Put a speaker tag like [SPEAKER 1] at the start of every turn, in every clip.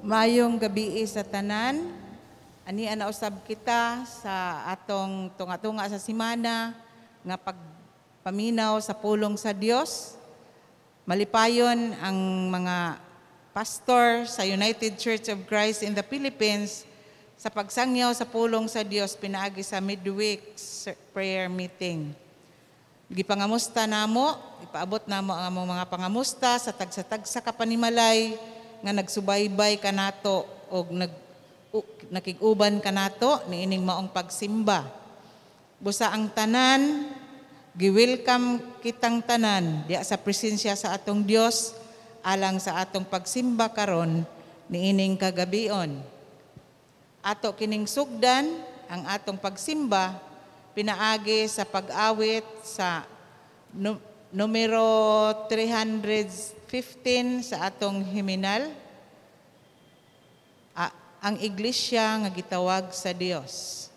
[SPEAKER 1] Maayong gabi sa tanan. Ani ana usab kita sa atong tunga-tunga sa simana nga pagpaminaw sa pulong sa Dios. Malipayon ang mga pastor sa United Church of Christ in the Philippines sa pagsangyaw sa pulong sa Dios pinaagi sa midweek prayer meeting. Gipangamusta namo, ipaabot namo ang among mga pangamusta sa tagsa-tagsa ka panimalay nga nagsubaybay kanato o nakig-uban kanato niining maong pagsimba. Busa ang tanan, gi-welcome kitang tanan diya sa presensya sa atong Dios alang sa atong pagsimba karon niining kagabion. Ato kining sugdan ang atong pagsimba pinaagi sa pag-awit sa numero 315 sa atong himinal, ang iglesia nga gitawag sa Dios.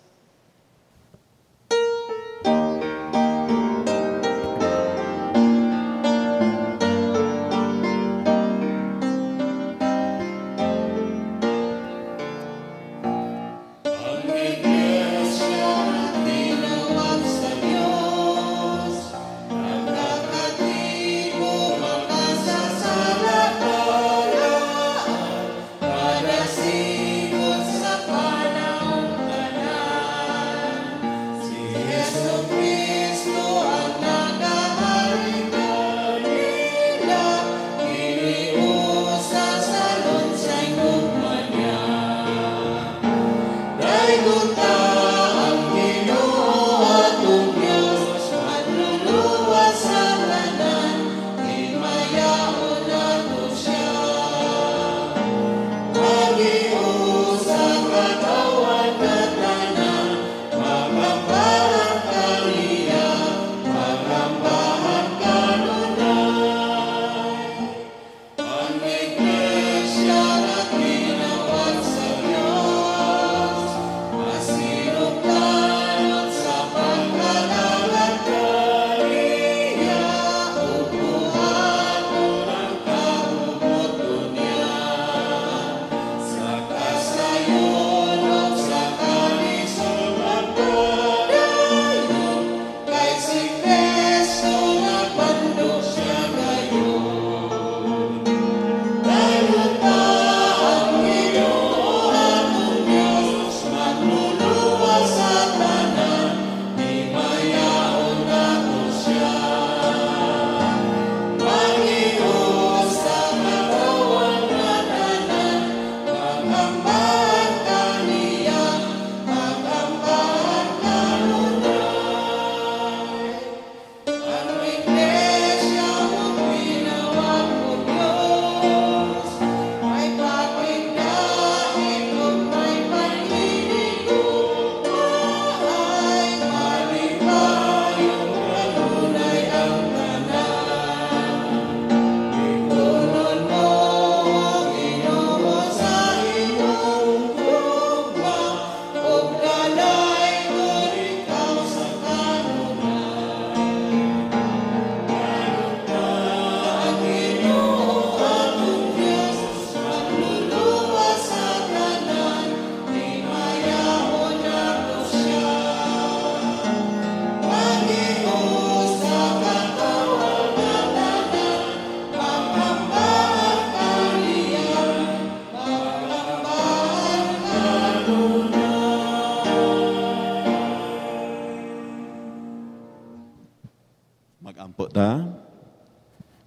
[SPEAKER 2] Magampo ta.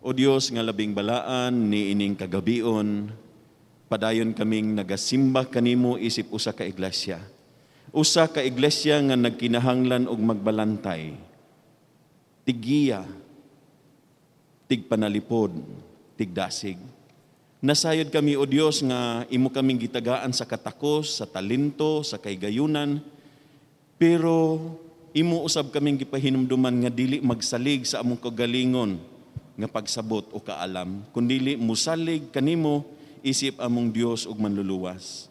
[SPEAKER 2] O Dios nga labing balaan ni ining kagabion, padayon kaming nagasimba kanimo isip usa ka iglesia. Usa ka iglesia nga nagkinahanglan og magbalantay. Tiggiya, tigpanalipod, tigdasig. Nasayod kami o Dios nga imo kaming gitagaan sa katakos, sa talento, sa kaygayunan, pero imo usab kaming gipahinumduman nga dili magsalig sa among kagalingon nga pagsabot o kaalam, kundili musalig kanimo isip among Dios ug manluluwas.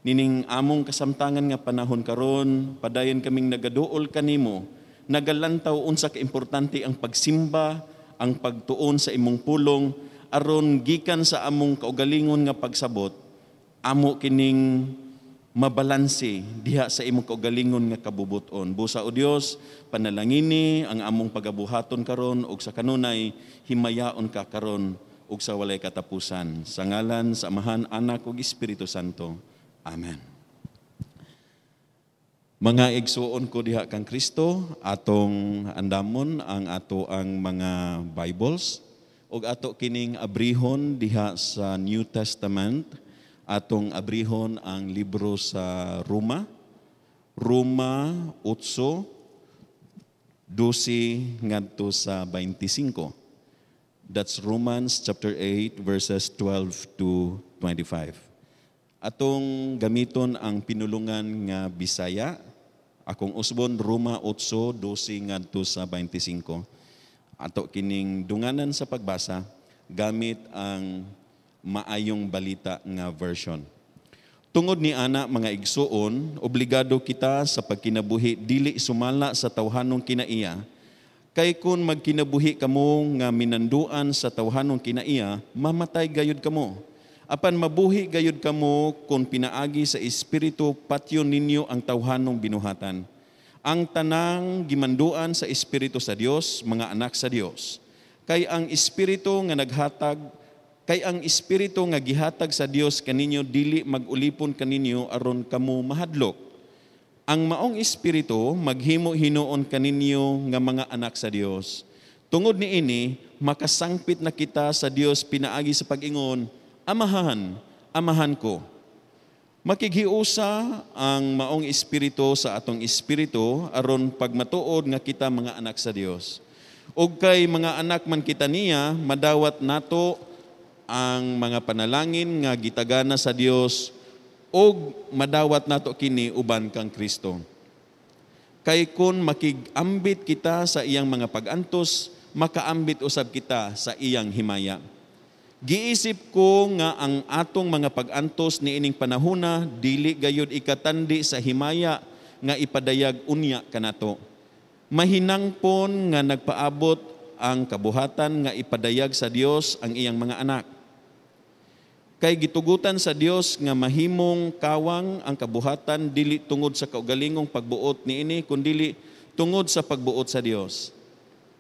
[SPEAKER 2] Nining among kasamtangan nga panahon karon, padayon kaming nagaduol kanimo, nagalantaw unsa ka importante ang pagsimba, ang pagtuon sa imong pulong aron gikan sa among kaugalingon nga pagsabot, amo kining mabalanse diha sa imong kaugalingon nga kabubuton. Busa o Dios, panalangini ang among pagabuhaton karon ug sa kanunay himayaon ka karon ug sa walay katapusan. Sa ngalan sa Amahan, Anak ug Espiritu Santo. Amen. Mga igsuon ko diha kang Kristo, atong andamon ang ato ang mga Bibles ug ato kining abrihon diha sa New Testament, atong abrihon ang libro sa Roma 8:12 ngadto sa 25. That's Romans chapter 8 verses 12 to 25. Atong gamiton ang pinulungan nga Bisaya. Akong usbon Roma 8:12 ngadto sa 25. Ato kining dunganan sa pagbasa gamit ang Maayong Balita nga version. Tungod ni ana mga igsuon, obligado kita sa pagkinabuhi dili sumala sa tawhanong kinaiya. Kay kun magkinabuhi kamo nga minanduan sa tawhanong kinaiya, mamatay gayud kamo. Apan mabuhi gayud kamo kung pinaagi sa Espiritu patyon ninyo ang tawhanong binuhatan. Ang tanang gimanduan sa Espiritu sa Dios, mga anak sa Dios. Kay ang Espiritu nga gihatag sa Dios kaninyo dili magulipon kaninyo aron kamo mahadlok. Ang maong Espiritu maghimo hinuon kaninyo nga mga anak sa Dios. Tungod niini makasangpit na kita sa Dios pinaagi sa pag-ingon, Amahan, amahan ko. Makighiusa ang maong Espiritu sa atong espiritu aron pagmatuod nga kita mga anak sa Dios. Ug kay mga anak man kita niya, madawat nato ang mga panalangin nga gitagana sa Dios ug madawat nato kini uban kang Kristo. Kay kun makigambit kita sa iyang mga pag-antos, makaambit usab kita sa iyang himaya. Giisip ko nga ang atong mga pag-antos niining panahona dili gayud ikatandi sa himaya nga ipadayag unya kanato. Mahinangpon nga nagpaabot ang kabuhatan nga ipadayag sa Dios ang iyang mga anak. Kay gitugutan sa Dios nga mahimong kawang ang kabuhatan dili tungod sa kaugalingong pagbuot niini kundi tungod sa pagbuot sa Dios.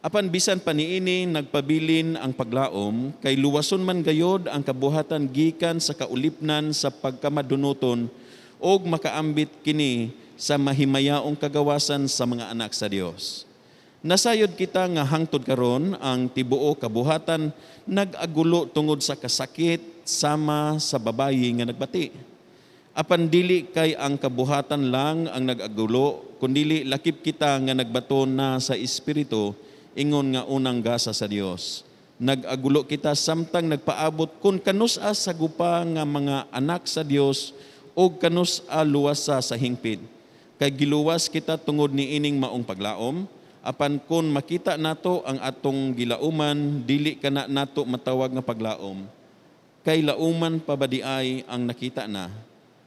[SPEAKER 2] Apan bisan pa niini nagpabilin ang paglaom kay luwason man gayod ang kabuhatan gikan sa kaulipnan sa pagkamadunoton og makaambit kini sa mahimayaong kagawasan sa mga anak sa Dios. Nasayod kita nga hangtod karon ang tibuo kabuhatan nag-agulo tungod sa kasakit sama sa babayi nga nagbati. Apan dili kay ang kabuhatan lang ang nag-agulo kundi lakip kita nga nagbato na sa espiritu ingon nga unang gasa sa Dios. Nag-agulo kita samtang nagpaabot kun kanus-a sa gupa nga mga anak sa Dios o kanus-a luwasa sa hingpit. Kay giluwas kita tungod ni ining maong paglaom, apan kun makita nato ang atong gilauman, dili kana nato matawag nga paglaom. Kay lauman pabadiay ang nakita na.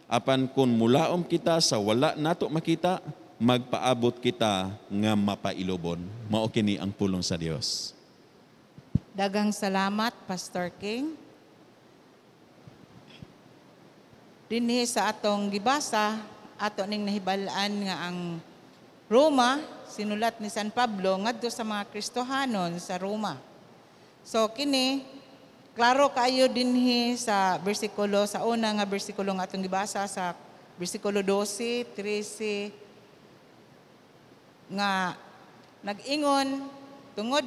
[SPEAKER 2] Apan kun mulaom kita sa wala nato makita, magpaabot kita nga mapailobon. Mao kini ang pulong sa Dios.
[SPEAKER 1] Dagang salamat, Pastor King. Dinhi sa atong gibasa, ato ning nahibalaan nga ang Roma, sinulat ni San Pablo ngadto sa mga Kristohanon sa Roma. So kini klaro kayo dinhi sa bersikulo, sa una nga bersikulo nga atong gibasa sa bersikulo 12, 13 nga nag-ingon tungod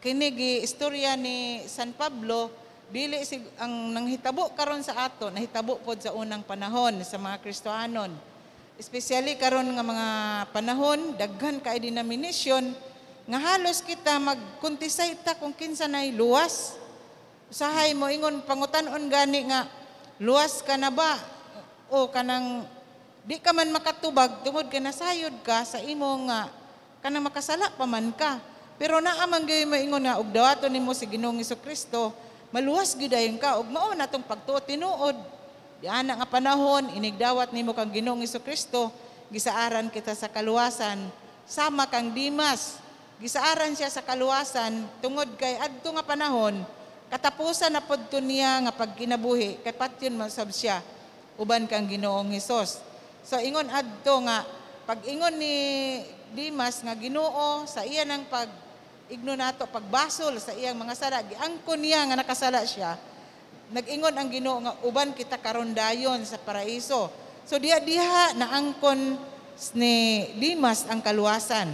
[SPEAKER 1] kini gi istorya ni San Pablo dili ang nanghitabo karon sa ato, nahitabo pod sa unang panahon sa mga Kristohanon. Especially karon nga mga panahon daghan kay denomination nga halos kita magkuntisay ta kung kinsa nay luwas. Usahay mo ingon pangutan-on gani nga luwas ka na ba o kanang di ka man makatubag tungod kay nasayod ka sa imo nga kanang makasala pa man ka. Pero naamang gyud maingon nga ug dawaton nimo si Ginoong Hesukristo, maluwas gyud ayon ka ug mao natong pagtuo tinuod. Di ana nga panahon inigdawat nimo kang Ginoong Hesukristo, gisaaran kita sa kaluwasan sama kang Dimas. Gisaaran siya sa kaluwasan tungod kay adto nga panahon katapusan na pod niya nga pagkinabuhi kay patyon man sab siya. uban kang Ginoong Hesus. So ingon adto nga pag ingon ni Dimas nga Ginoo sa iya ng pag-igno nato pagbasol sa iyang mga sala, giangkon niya nga nakasala siya. Nag-ingon ang Ginoo nga uban kita karon dayon sa paraiso. So diha naangkon ni Dimas ang kaluwasan.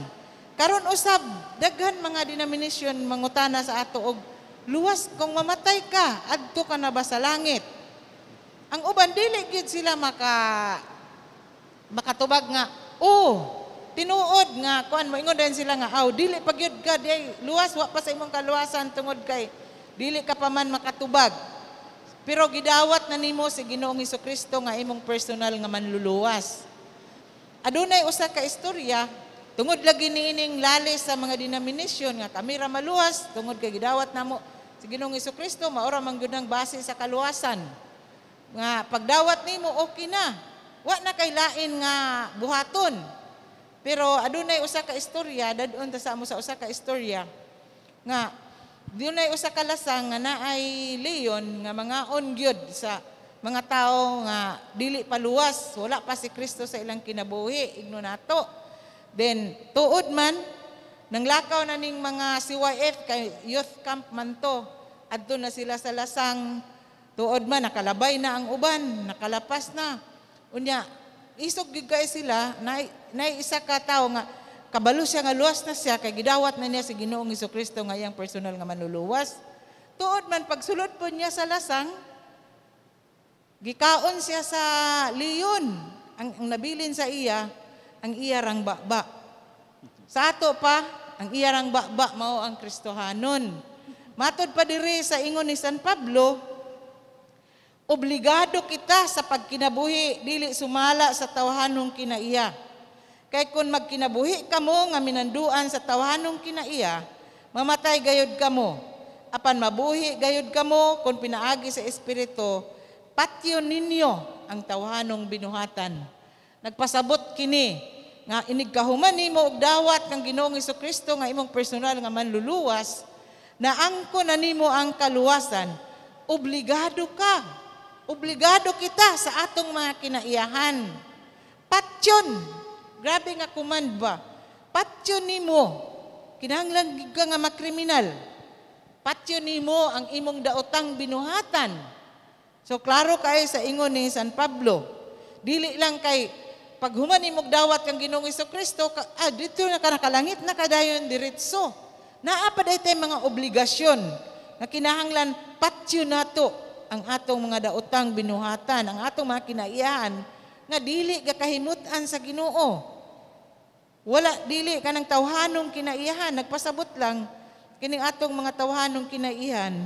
[SPEAKER 1] Karon usab daghan mga denomination mangutana sa ato og luwas kung mamatay ka adto ka na ba sa langit. Ang uban dili gid sila makatubag nga tinuod nga kuan mo ingon din sila nga dili pa gyud ka di luwas wa pa sa imong kaluwasan tungod kay dili ka pa man makatubag. Pero gidawat na nimo si Ginoong Hesukristo nga imong personal nga manluluwas. Adunay usa ka istorya tungod lagi niining lalis sa mga denomination nga kami ra maluwas tungod kay gidawat namo si Ginoong Hesukristo maura man gyud ang base sa kaluwasan. Nga pagdawat nimo okay na. Wa na kay lain nga buhaton. Pero adunay usa ka istorya dadon ta sa amo sa usa ka istorya nga dunay usa ka lasang nga naay leon nga mangaon gyud sa mga tao nga dili paluwas, wala pa si Kristo sa ilang kinabuhi, igno nato. Then tuod man nanglakaw na ning mga CYF kay youth camp man to. Adto na sila sa lasang tuod man nakalabay na ang uban, nakalapas na. Unya isog gyud kay sila na isa ka tawo nga kabalo siya nga luwas na siya kay gidawat na niya si Ginoong Hesukristo nga iyang personal nga manluluwas. Tuod man pagsulod po niya sa lasang gikaon siya sa leon. Ang nabilin sa iya, ang iyarang bakba. Sa ato pa, ang iyarang bakba mao ang Kristohanon. Matod pa diri sa ingon ni San Pablo, obligado kita sa pagkinabuhi, dili sumala sa tawhanong kinaiya. Kay kung magkinabuhi kamo nga minanduan sa tawhanong kinaiya, mamatay gayud kamo. Apan mabuhi gayud kamo kung pinaagi sa Espiritu, patyon ninyo ang tawhanong binuhatan. Nagpasabot kini nga inigkahuman nimo og dawat kang Ginoong Hesukristo nga imong personal nga manluluwas, na angkon na nimo ang kaluwasan. Obligado ka. Obligado kita sa atong mga kinaiyahan. Patyon. Grabe nga command ba? Patyon nimo. Kinahanglan ka nga makriminal. Patyon nimo ang imong daotang binuhatan. So klaro kay sa ingon ni San Pablo, dili lang kay paghuman nimog dawat kang Ginoong Hesukristo, dito na ka nakalangit na kadayon diretso. Naa pa daytay mga obligasyon na kinahanglan patyo nato ang atong mga daotang binuhatan, ang atong mga kinaiyahan nga dili gakahimutan sa Ginoo. Wala dili kanang tawhanong kinaiyahan, nagpasabot lang kining atong mga tawhanong kinaiyahan,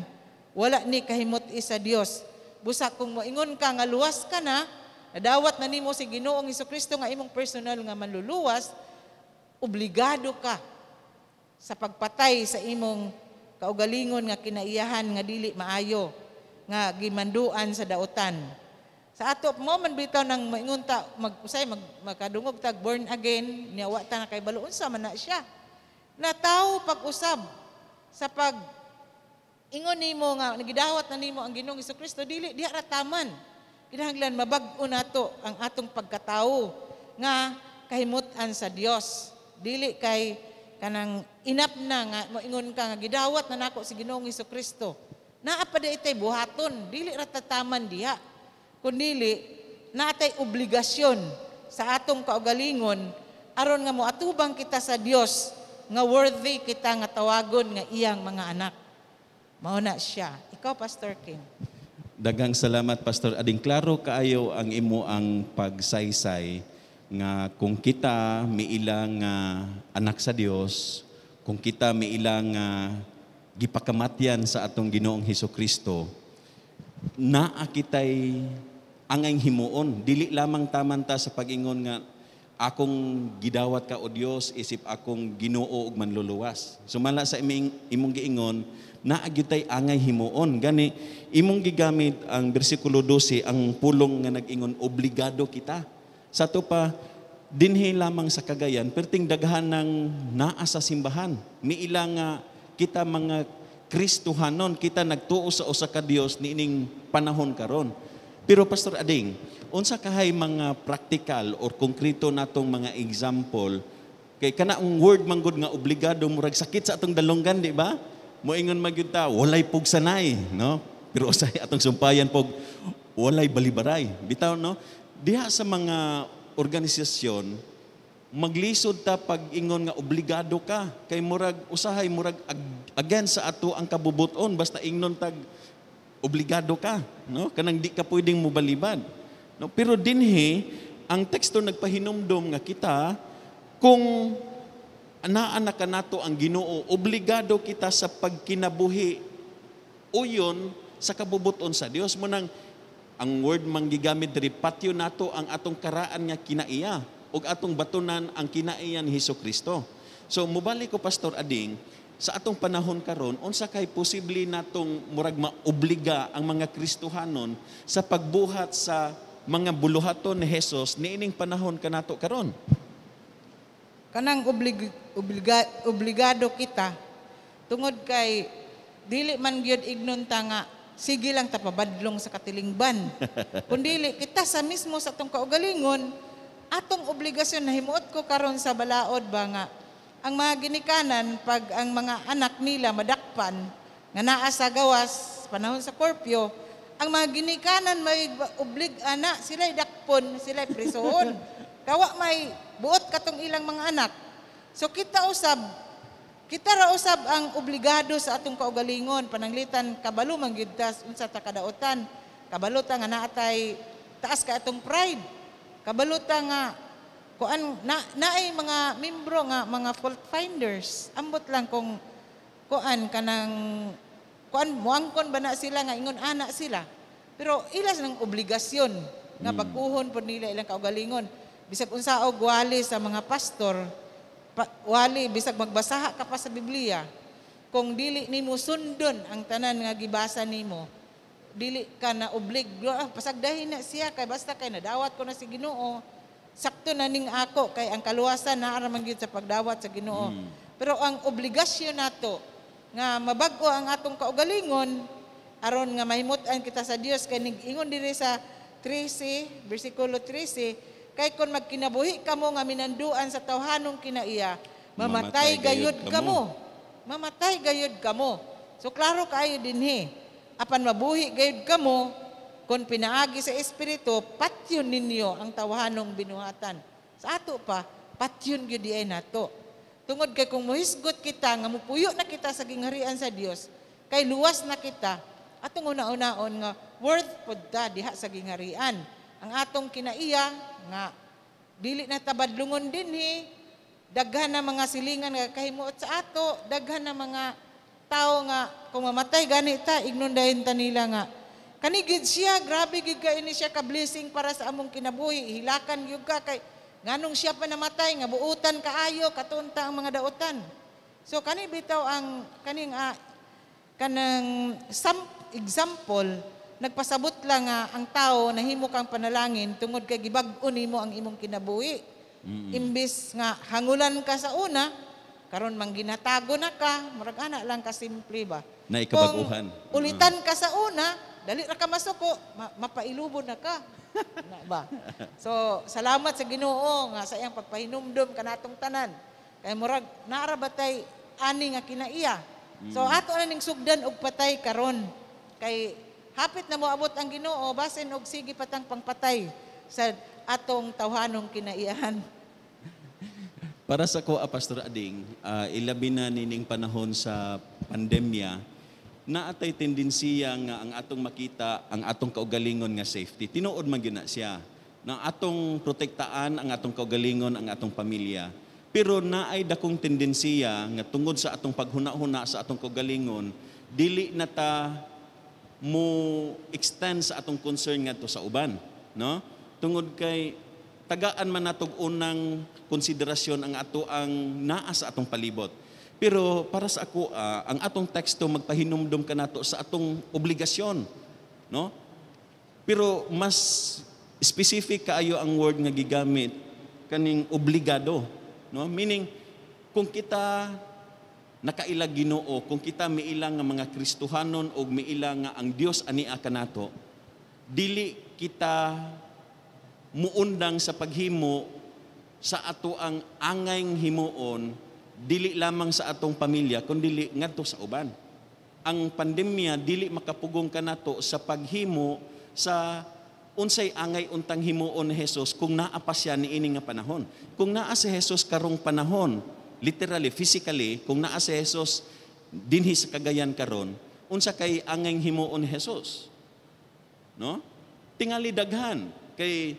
[SPEAKER 1] wala ni kahimot sa Dios. Busa kung moingon ka nga luwas ka na, nadawat na nimo si Ginoong Hesukristo nga imong personal nga manluluwas, obligado ka sa pagpatay sa imong kaugalingon nga kinaiyahan nga dili maayo nga gimanduan sa daotan. Sa ato mo man bitaw nang moingon ta magkadungog tag born again, niya wa ta na kay balo unsa man na siya. Na tao pag-usab sa pag ingon nimo nga nagidawat na nimo ang Ginoong Hesukristo, dili diha ra taman. Kinahanglan mabag-o nato ang atong pagkatao nga kahimutan sa Dios. Dili kay kanang inap na nga moingon ka nga gidawat na nako si Ginoong Hesukristo. Naa pa itay buhaton, dili ra tataman diha. Kundi natay obligasyon sa atong kaugalingon aron nga moatubang kita sa Dios nga worthy kita nga tawagon nga iyang mga anak. Mao na siya. Ikaw, Pastor Kim.
[SPEAKER 2] Daghang salamat, Pastor. Ading klaro kaayo ang imo ang pagsaysay nga kung kita miilang anak sa Dios, kung kita miilang gipakamatyan sa atong Ginoong Hesukristo, naa kitay angay himuon. Dili lamang tamanta sa pag-ingon nga akong gidawat ka o Dios isip akong Ginoo ug manluluwas. Sumala sa imong giingon, naagyutay angay himuon. Gani, imong gigamit ang bersikulo 12, ang pulong nga nag-ingon, obligado kita. Sa to pa, dinhi lamang sa Cagayan, perting daghan ng naa sa simbahan. Miilang kita mga Kristohanon, kita nagtuo sa usa ka Dios niining panahon karon. Pero Pastor Ading, unsa kahay mga practical or konkreto natong mga example kay kana ang word manggod nga obligado murag sakit sa atong dalunggan, di ba? Moingon magyud ta walay pugsanay, no? Pero usay atong sumpayan pog walay balibaray. Bitaw no? Diha sa mga organisasyon maglisod ta pag ingon nga obligado ka kay murag usahay murag against sa ato ang kabubuton basta ingnon tag obligado ka, no? Kanang di ka pwedeng mobalibad. No? Pero dinhi, ang teksto nagpahinumdom nga kita, kung anaanak ka nato ang Ginoo, obligado kita sa pagkinabuhi uyon sa kabubuton sa Dios. Munang ang word manggigamit diri patyo nato ang atong karaan nga kinaiya ug atong batunan ang kinaiya ni Hesukristo. So mubalik ko Pastor Ading, sa atong panahon karon unsa kay posible natong murag maobliga ang mga Kristohanon sa pagbuhat sa mga buluhaton ni Hesus niining panahon kanato karon?
[SPEAKER 1] Kanang obligado kita tungod kay dili man gyud ignon ta nga sige lang ta pabadlong sa katilingban. Kundili kita sa mismo sa atong kaugalingon atong obligasyon na himuot ko karon sa balaod ba nga ang mga ginikanan pag ang mga anak nila madakpan nga naa sa gawas panahon sa korpyo, ang mga ginikanan may oblig ana sila dakpon, sila prisohon. Kawa may buot katong ilang mga anak. So kita ra usab ang obligado sa atong kaugalingon pananglitan kabalo man gyud ta unsa ta kadaotan. Kabalo ta nga naatay taas ka atong pride. Kabalo ta nga kuan naay mga membro nga mga fault finders ambot lang kung kuan kanang kuan muangkon ba na sila nga ingon ana sila pero ilas ng obligasyon nga pagkuhon pod nila ilang kaugalingon bisag unsaog wali sa mga pastor wali bisag magbasaha ka pa sa Biblia kung dili nimo sundon ang tanan nga gibasa nimo dili ka na oblig pasagdahin na siya kay basta kay nadawat ko na si Ginoo sakto na ning ako kay ang kaluwasan naa ra man gyud sa pagdawat sa Ginoo. Pero ang obligasyon nato nga mabag-o ang atong kaugalingon aron nga mahimut-an kita sa Dios kay ingon diri sa 13 bersikulo 13 kay kun magkinabuhi kamo nga minanduan sa tawhanong kinaiya mamatay gayud kamo. Mamatay gayud kamo. So klaro kaayo dinhi apan mabuhi gayud kamo kung pinaagi sa Espiritu, patyon ninyo ang tawahanong binuhatan. Sa ato pa, patyon gyud diay nato. Tungod kay kung muhisgot kita, nga mupuyo na kita sa gingharian sa Dios, kay luwas na kita, atong una-unaon nga worth pod ta diha sa gingharian. Ang atong kinaiya nga dili na tabadlungon dinhi, daghan na mga silingan nga kahimuot sa ato, daghan na mga tao nga kung mamatay gani ta, ignon dayon ta nila nga kanigid siya, grabe gid ka ini siya ka blessing para sa among kinabuhi. Hilakan gyud ka kay nganong siya pa namatay nga buutan kaayo katunta ang mga daotan. So kani bitaw ang kaning kanang example nagpasabot lang nga ang tao nahimo kang panalangin tungod kay gibag-o nimo ang imong kinabuhi. Imbis nga hangulan ka sa una, karon mangginatago na ka, murag ana lang ka simple ba.
[SPEAKER 2] Na ikabaguhan.
[SPEAKER 1] Kung ulitan ka sa una, dali ra ka masuko, mapailubon na ka. Na ba? So, salamat sa Ginoo nga sa iyang pagpahinumdom kanatong tanan. Kay murag naara batay ani nga kinaiya. So ato na ning sugdan og patay karon. Kay hapit na moabot ang Ginoo basin og sige patang pangpatay sa atong tawhanong kinaiyahan.
[SPEAKER 2] Para sa ko, Pastor Ading, ilabi na nining panahon sa pandemya, naatay tendensiya nga ang atong makita, ang atong kaugalingon nga safety. Tinuod man gina siya. Na atong protektaan ang atong kaugalingon, ang atong pamilya. Pero naay dakong tendensiya nga tungod sa atong paghuna-huna sa atong kaugalingon, dili na ta mo extend sa atong concern ngadto sa uban, no? Tungod kay tagaan man natog unang konsiderasyon ang ato ang naa sa atong palibot. Pero para sa ako, ang atong teksto magpahinumdom ka nato sa atong obligasyon, no? Pero mas specific kaayo ang word nga gigamit kaning obligado, no? Meaning kung kita nakailag Ginoo, kung kita miilang nga mga Kristohanon o miilang nga ang Dios ania kanato, dili kita muundang sa paghimo sa ato ang angayng himuon, dili lamang sa atong pamilya, kundi ngadto sa uban. Ang pandemya dili makapugong kanato sa paghimo sa unsay angay untang himuon ni Hesus kung naa pa siya niini nga panahon. Kung naa si Hesus karong panahon, literally, physically, kung naa si Hesus dinhi sa Cagayan karon, unsa kay angay himuon ni Hesus? No? Tingali daghan kay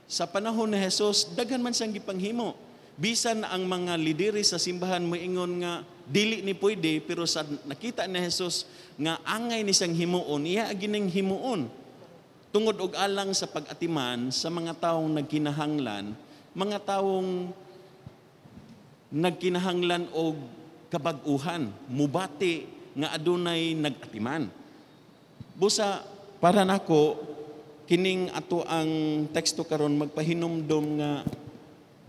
[SPEAKER 2] sa panahon ni Hesus daghan man siyang gipanghimo. Bisan ang mga lideri sa simbahan moingon nga dili ni pwede, pero sa nakita ni Hesus nga angay ni siyang himuon, iya gining himuon. Tungod og alang sa pag-atiman sa mga taong nagkinahanglan, mga taong nagkinahanglan og kabag-uhan, mubati nga adunay nag-atiman. Busa para nako kining ato ang teksto karon magpahinumdom nga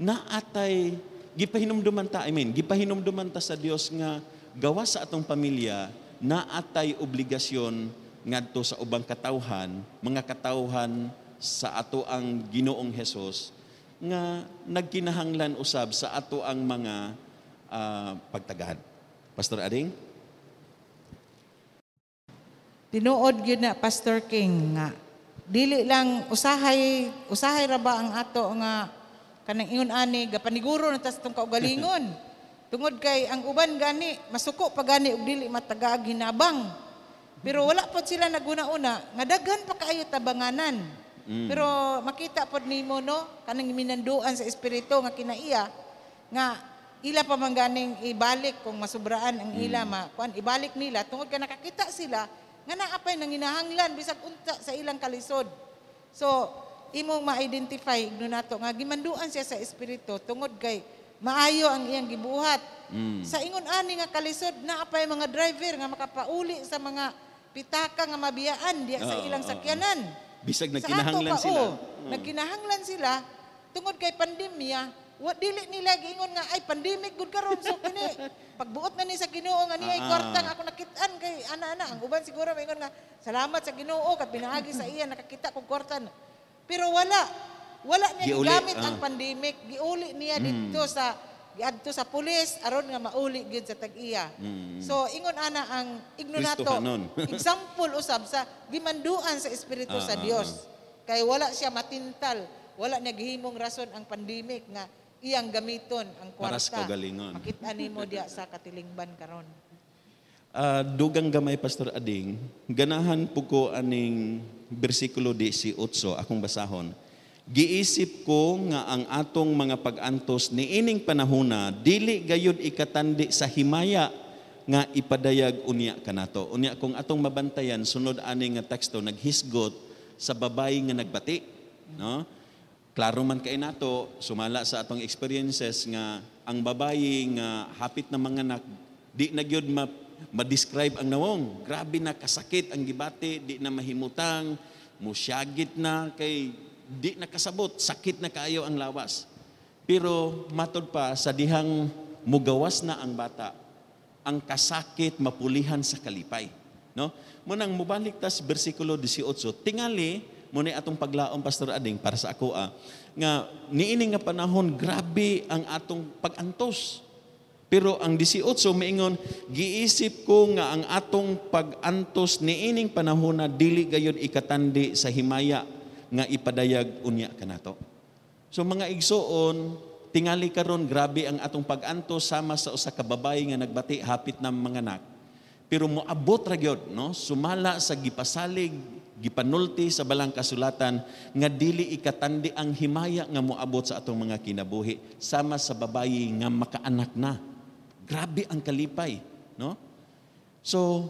[SPEAKER 2] naatay gipahinumduman ta, gipahinumduman ta sa Dios nga gawa sa atong pamilya naatay obligasyon ngadto sa ubang katawhan, mga katawhan sa ato ang Ginoong Hesus nga nagkinahanglan usab sa ato ang mga pagtagahan. Pastor Ading?
[SPEAKER 1] Tinuod gyud na Pastor King nga dili lang usahay ra ba ang ato nga kanang ingon ani gapaniguro na tas tong kaugalingon. Tungod kay ang uban gani masuko pa gani og dili matagaag hinabang. Pero wala pod sila naguna-una nga daghan pa kaayo tabanganan. Pero makita pod nimo no kanang minanduan sa espiritu nga kinaiya nga ila pa man ganing ibalik kung masubraan ang ila kuan ibalik nila tungod kay nakakita sila nga naapay nanginahanglan bisag unta sa ilang kalisod. So imong ma-identify igno nato nga gimanduan siya sa espiritu tungod kay maayo ang iyang gibuhat. Sa ingon ani nga kalisod naapay mga driver nga makapauli sa mga pitaka nga mabiyaan diya sa ilang sakyanan.
[SPEAKER 2] Bisag nagkinahanglan sila.
[SPEAKER 1] Nagkinahanglan sila tungod kay pandemya, dili nila giingon nga ay pandemic gud karon so kini pagbuot na ni sa Ginoo nga niya kwarta nga ako nakit-an kay ana-ana ang uban siguro maingon nga salamat sa Ginoo kay pinaagi sa iya nakakita kog kwarta. Pero wala niya gigamit ang pandemic, giuli niya dito sa giadto sa pulis aron nga mauli gyud sa tag-iya. So ingon ana ang igno nato example usab sa gimanduan sa espiritu sa Dios. Kay wala siya matintal, wala niya gihimong rason ang pandemic nga iyang gamiton ang kwarta. Makita nimo diya sa katilingban karon.
[SPEAKER 2] Dugang gamay Pastor Ading, ganahan po ko aning bersikulo 18 akong basahon. Giisip ko nga ang atong mga pag-antos niining panahona dili gayud ikatandi sa himaya nga ipadayag unya kanato. Unya kung atong mabantayan sunod ani nga teksto naghisgot sa babay nga nagbati, no? Klaro man kay nato sumala sa atong experiences nga ang babayi nga hapit na manganak di na gyud ma-describe ang nawong. Grabe na kasakit ang gibati, di na mahimutang, musyagit na kay di nakasabot, sakit na kaayo ang lawas. Pero matod pa sa dihang mugawas na ang bata, ang kasakit mapulihan sa kalipay. No? Munang mubalik tas bersikulo 18, tingali muna atong paglaom Pastor Ading para sa ako nga niini nga panahon grabe ang atong pag-antos. Pero ang 18 maingon giisip ko nga ang atong pag-antos niining panahon na dili gayud ikatandi sa himaya nga ipadayag unya kanato. So mga igsoon, tingali karon grabe ang atong pag-antos sama sa usa ka babaye nga nagbati hapit na manganak. Pero moabot ra gyud no, sumala sa gipasalig, gipanulti sa balang kasulatan nga dili ikatandi ang himaya nga moabot sa atong mga kinabuhi sama sa babaye nga makaanak na. Grabe ang kalipay, no? So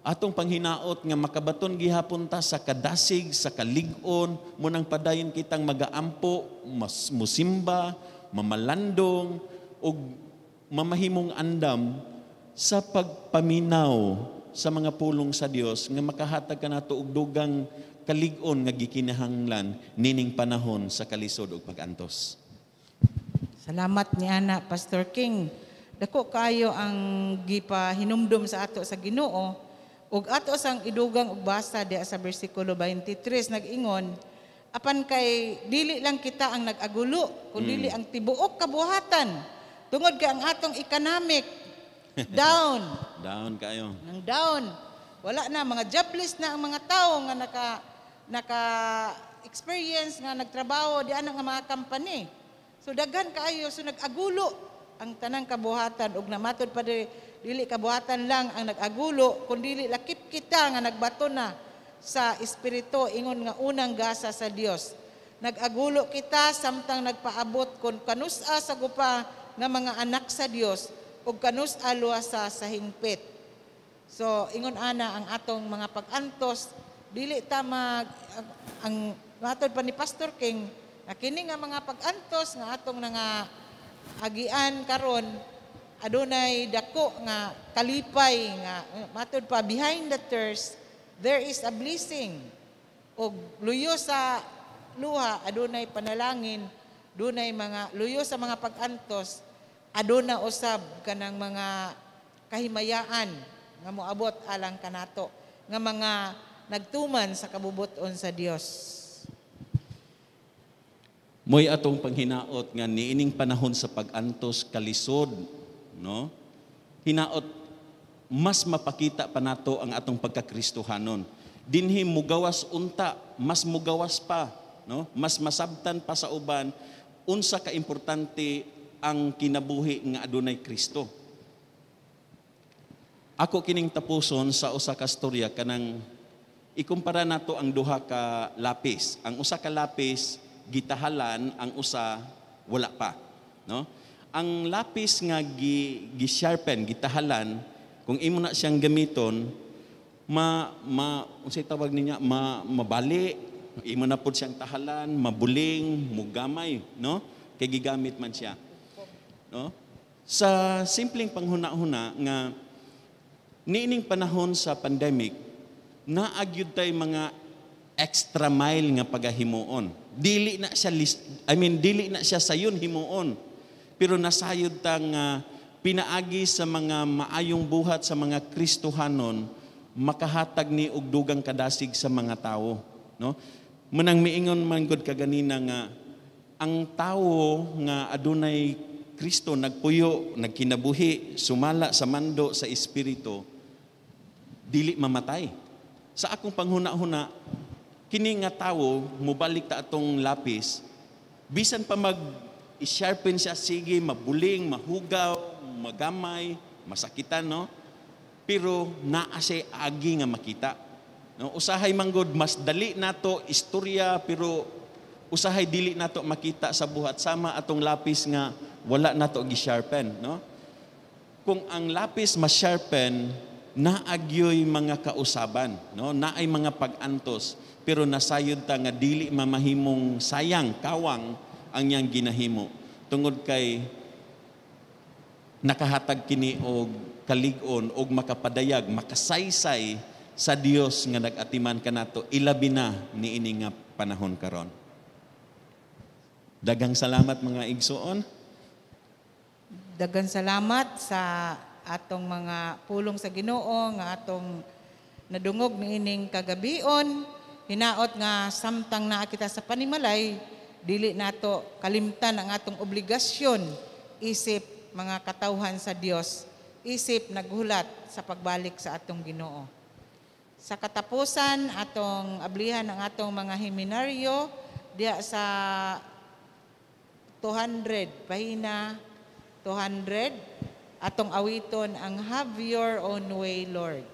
[SPEAKER 2] atong panghinaot nga makabaton gihapon ta sa kadasig, sa kalig-on, munang padayon kitang magaampo, musimba, mamalandong, o mamahimong andam sa pagpaminaw sa mga pulong sa Dios nga makahatag ka nato og dugang kalig-on nga gikinahanglan nining panahon sa kalisod ug pag-antos.
[SPEAKER 1] Salamat ni ana Pastor King. Dako kayo ang gipahinumdum sa ato sa Ginoo. Ug ato sang idugang ug basa diha sa bersikulo 23 nag-ingon, apan kay dili lang kita ang nag-agulo, kundi ang tibuok kabuhatan. Tungod kay ang atong economic down,
[SPEAKER 2] Down kayo.
[SPEAKER 1] nang down. Wala na mga jobless na ang mga tao nga naka experience nga nagtrabaho di ana nga mga company. So daghan kaayo so nag-agulo ang tanang kabuhatan ug namatod pa dili kabuhatan lang ang nag-agulo kundi lakip kita nga nagbato na sa espiritu ingon nga unang gasa sa Dios. Nag-agulo kita samtang nagpaabot kon kanusa sa gupa nga mga anak sa Dios ug kanusa luwasa sa hingpit. So ingon ana ang atong mga pag-antos dili ta ang matod pa ni Pastor King na kini nga mga pag-antos nga atong nga agian karon adunay dako nga kalipay nga matod pa behind the thirst there is a blessing og luyo sa luha adunay panalangin dunay mga luyo sa mga pag-antos aduna usab kanang mga kahimayaan nga moabot alang kanato nga mga nagtuman sa kabubuton sa Dios.
[SPEAKER 2] Mo'y atong panghinaot nga niining panahon sa pag-antos kalisod, no? Hinaot mas mapakita pa nato ang atong pagkakristohanon. Dinhi mugawas unta, mas mugawas pa, no? Mas masabtan pa sa uban unsa ka importante ang kinabuhi nga adunay Kristo. Ako kining tapuson sa usa ka storya kanang ikumpara nato ang duha ka lapis. Ang usa ka lapis gitahalan, ang usa wala pa, no? Ang lapis nga gi-sharpen, gitahalan, kung imo na siyang gamiton, unsay tawag niya, mabali, imo na pud siyang tahalan, mabuling, mugamay, no? Kay gigamit man siya, no? Sa simpleng panghuna-huna nga niining panahon sa pandemic, naagyud tay mga extra mile nga pagahimuon. Dili na siya sayon himuon. Pero nasayod ta nga pinaagi sa mga maayong buhat sa mga Kristohanon makahatag ni og dugang kadasig sa mga tao, no? Manang miingon man gud kaganina nga ang tao nga adunay Kristo nagpuyo, nagkinabuhi, sumala sa mando sa espiritu, dili mamatay. Sa akong panghuna-huna, kini nga tawo mubalik ta atong lapis bisan pa mag-sharpen siya sige mabuling mahugaw magamay masakitan, no? Pero naa siya agi nga makita, no? Usahay manggod mas dali nato istorya pero usahay dili nato makita sa buhat sama atong lapis nga wala nato gi-sharpen, no? Kung ang lapis ma-sharpen naagyoy mga kausaban, no? Naay mga pag-antos pero nasayod ta nga dili mamahimong sayang kawang ang iyang ginahimo tungod kay nakahatag kini og kalig-on og makapadayag makasaysay sa Dios nga nag-atiman kanato ilabi na niini nga panahon karon. Daghang salamat mga igsoon.
[SPEAKER 1] Daghang salamat sa atong mga pulong sa Ginoo nga atong nadungog niining kagabion. Hinaot nga samtang naa kita sa panimalay, dili nato kalimtan ang atong obligasyon isip mga katawhan sa Dios, isip naghulat sa pagbalik sa atong Ginoo. Sa katapusan atong ablihan ang atong mga heminaryo diya sa 200 pahina 200 atong awiton ang Have Your Own Way, Lord.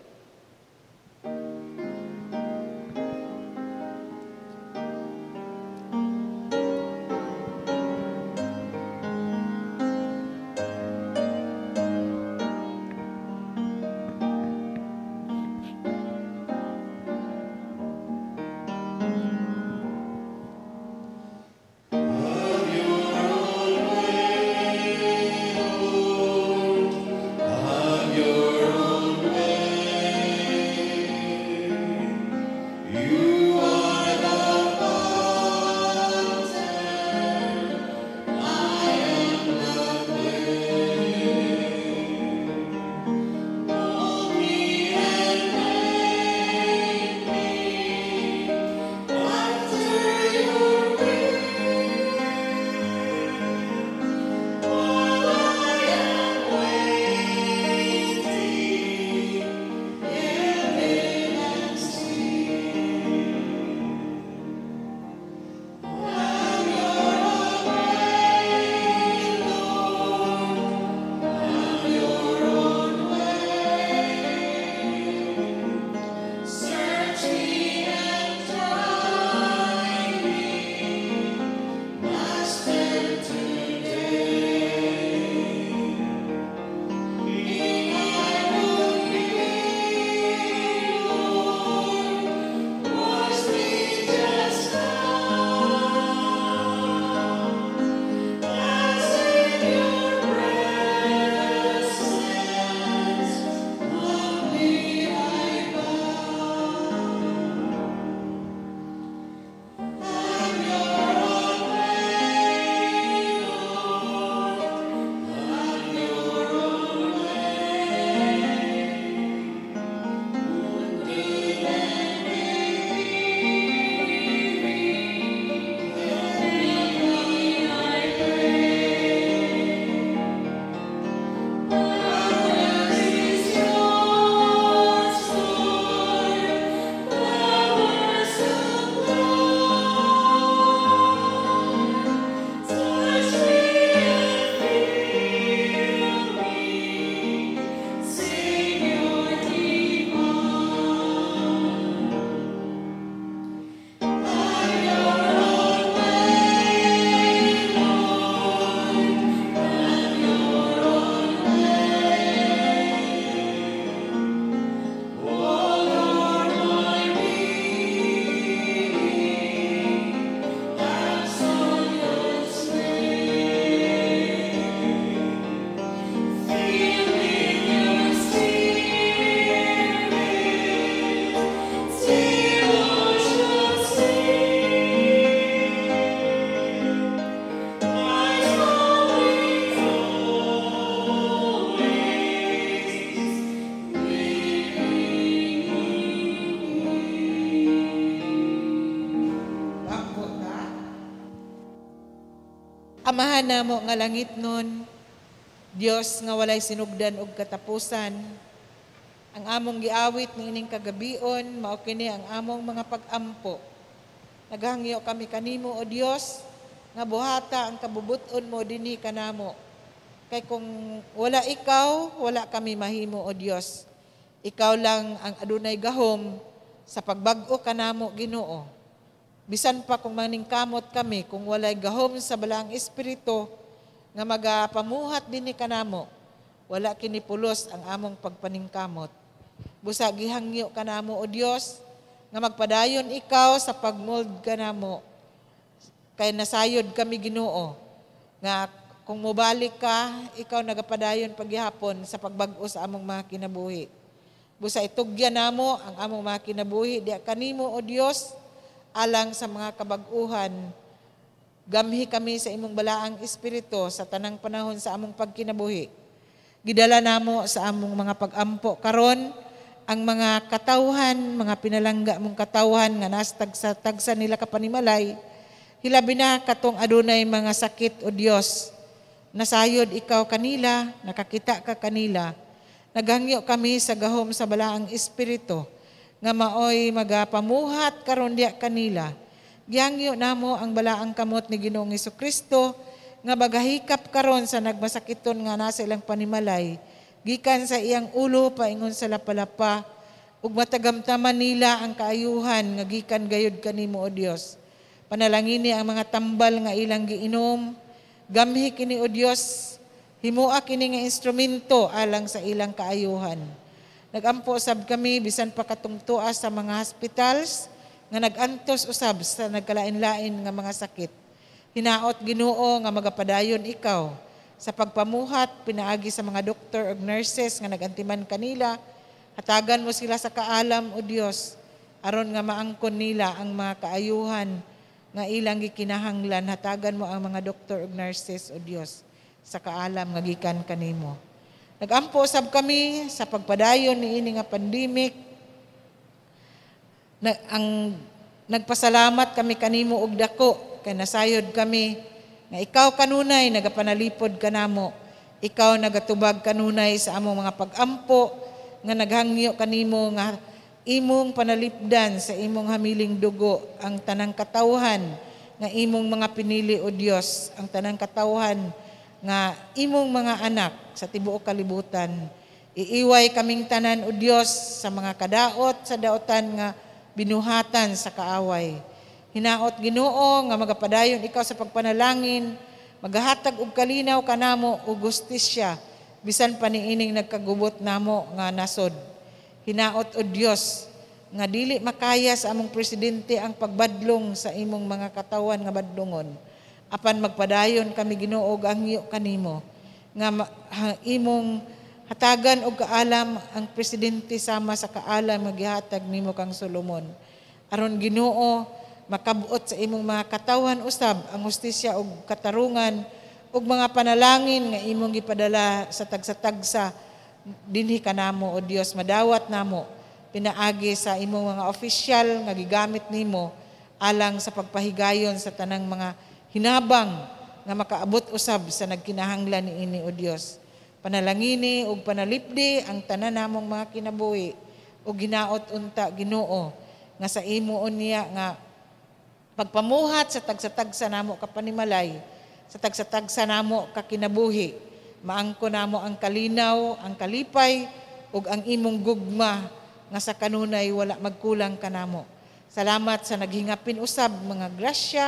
[SPEAKER 1] Amahan namo nga langit nun, Dios nga walay sinugdan og katapusan, ang among giawit ni ining kagabion, mao kini ang among mga pag-ampo. Naghangyo kami kanimo o Dios, nga buhata ang kabubuton mo dinhi kanamo. Kay kung wala ikaw, wala kami mahimo o Dios. Ikaw lang ang adunay gahom sa pagbag-o kanamo Ginoo. Bisan pa kung maningkamot kami, kung walay gahom sa balaang espiritu nga magapamuhat dinhi kanamo, wala kini pulos ang among pagpaningkamot. Busa gihangyo kanamo o Dios, nga magpadayon ikaw sa pagmold kanamo. Kay nasayod kami Ginoo, nga kung mobalik ka, ikaw nagapadayon paghihapon sa pagbag-o sa among mga kinabuhi. Busa itugyan namo ang among mga kinabuhi, di kanimo o Dios, alang sa mga kabag-uhan. Gamhi kami sa imong balaang espiritu sa tanang panahon sa among pagkinabuhi. Gidala namo sa among mga pag-ampo karon ang mga katawhan, mga pinalangga mong katawhan nga nastagsa nila kapanimalay. Hilabi na katong adunay mga sakit o Dios. Nasayod ikaw kanila, nakakita ka kanila. Naghangyo kami sa gahom sa balaang espiritu nga maoy magapamuhat karon diya kanila. Gihangyo namo ang balaang kamot ni Ginoong Hesukristo nga bagahikap karon sa nagmasakiton nga nasa ilang panimalay, gikan sa iyang ulo paingon sa lapalapa, ug matagamtaman nila ang kaayuhan nga gikan gayud kanimo o Dios. Panalangini ang mga tambal nga ilang giinom, gamhi kini o Dios, himua kini nga instrumento alang sa ilang kaayuhan. Nagampo usab kami bisan pa katungtua sa mga hospitals nga nagantos usab sa nagkalain-lain nga mga sakit. Hinaot Ginoo nga magapadayon ikaw sa pagpamuhat pinaagi sa mga doktor ug nurses nga nagantiman kanila. Hatagan mo sila sa kaalam o Dios, aron nga maangkon nila ang mga kaayuhan nga ilang gikinahanglan. Hatagan mo ang mga doktor ug nurses o Dios sa kaalam nga gikan kanimo. Nagampo usab kami sa pagpadayon ni ini nga pandemic. Nagpasalamat kami kanimo og dako kay nasayod kami nga ikaw kanunay nagapanalipod kanamo. Ikaw nagatubag kanunay sa among mga pag-ampo nga naghangyo kanimo nga imong panalipdan sa imong hamiling dugo ang tanang katawhan nga imong mga pinili o Dios, ang tanang katawhan nga imong mga anak sa tibuok kalibutan. Iiway kaming tanan o Dios sa mga kadaot sa daotan nga binuhatan sa kaaway. Hinaot Ginoo nga magapadayon ikaw sa pagpanalangin, magahatag og kalinaw kanamo og gustisya bisan pa niining nagkagubot namo nga nasod. Hinaot o Dios nga dili makaya sa among presidente ang pagbadlong sa imong mga katawan nga badlongon. Apan magpadayon kami Ginoo og angyo kanimo nga imong hatagan og kaalam ang presidente sama sa kaalam nga gihatag nimo kang Solomon. Aron Ginoo makabuot sa imong mga katawan usab ang hustisya ug katarungan ug mga panalangin nga imong gipadala sa tagsa-tagsa dinhi kanamo o Dios. Madawat namo pinaagi sa imong mga opisyal nga gigamit nimo alang sa pagpahigayon sa tanang mga hinabang nga makaabot usab sa nagkinahanglan niini o Dios. Panalangini ug panalipdi ang tanan namong mga kinabuhi ug ginaot unta Ginoo nga sa imo unya nga pagpamuhat sa tagsa-tagsa namo kapanimalay, sa tagsa-tagsa namo kakinabuhi, maangko namo ang kalinaw, ang kalipay ug ang imong gugma nga sa kanunay wala magkulang kanamo. Salamat sa naghingapin usab mga grasya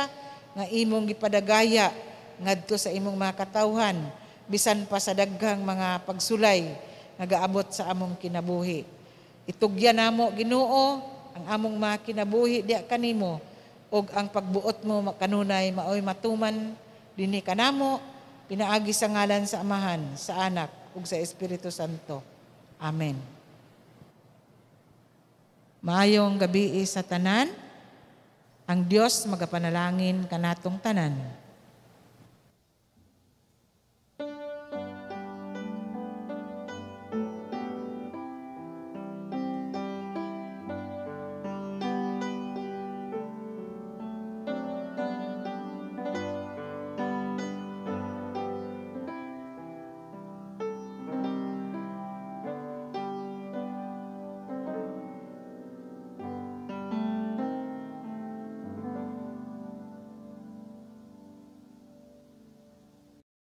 [SPEAKER 1] nga imong gipadagaya ngadto sa imong mga katawhan bisan pa sa daghang mga pagsulay nga gaabot sa among kinabuhi. Itugyan namo Ginoo ang among mga kinabuhi diya kanimo ug ang pagbuot mo kanunay maoy matuman dinhi kanamo pinaagi sa ngalan sa Amahan, sa Anak ug sa Espiritu Santo. Amen. Maayong gabi sa tanan. Ang Dios magapanalangin kanatong tanan.